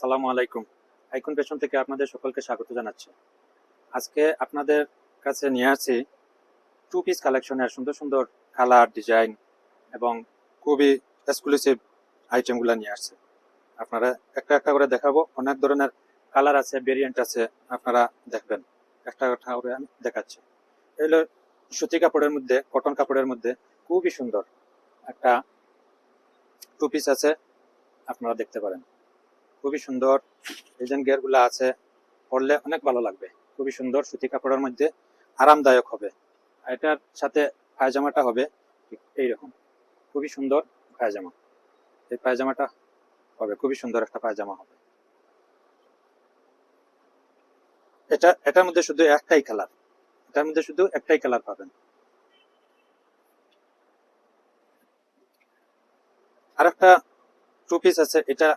আসসালামু আলাইকুম। Icon fashion থেকে আপনাদের সকলকে স্বাগত জানাচ্ছি। আজকে আপনাদের কাছে নিয়ে আসছি টু পিস কালেকশনের সুন্দর সুন্দর কালার, ডিজাইন এবং খুবই এক্সক্লুসিভ আইটেমগুলো নিয়ে আসছে। আপনারা একটা একটা করে দেখাবো। অনেক ধরনের কালার আছে, ভেরিয়েন্ট আছে, আপনারা দেখবেন। একটা একটা করে আমি দেখাচ্ছি। এগুলো সুতি কাপড়ের মধ্যে, কটন কাপড়ের মধ্যে খুবই সুন্দর একটা টু পিস আছে, আপনারা দেখতে পারেন। খুবই সুন্দর ডিজাইন গিয়ার গুলা আছে, পরলে অনেক ভালো লাগবে। খুবই সুন্দর সুতি কাপড়ের মধ্যে, আরামদায়ক হবে। আর এটার সাথে পায়জামাটা হবে ঠিক এইরকম, খুবই সুন্দর পায়জামা। এই পায়জামাটা হবে খুবই সুন্দর একটা পায়জামা হবে। এটার মধ্যে শুধু একটাই কালার, এটার মধ্যে শুধু একটাই কালার পাবেন। আর একটা টু পিস আছে, এটা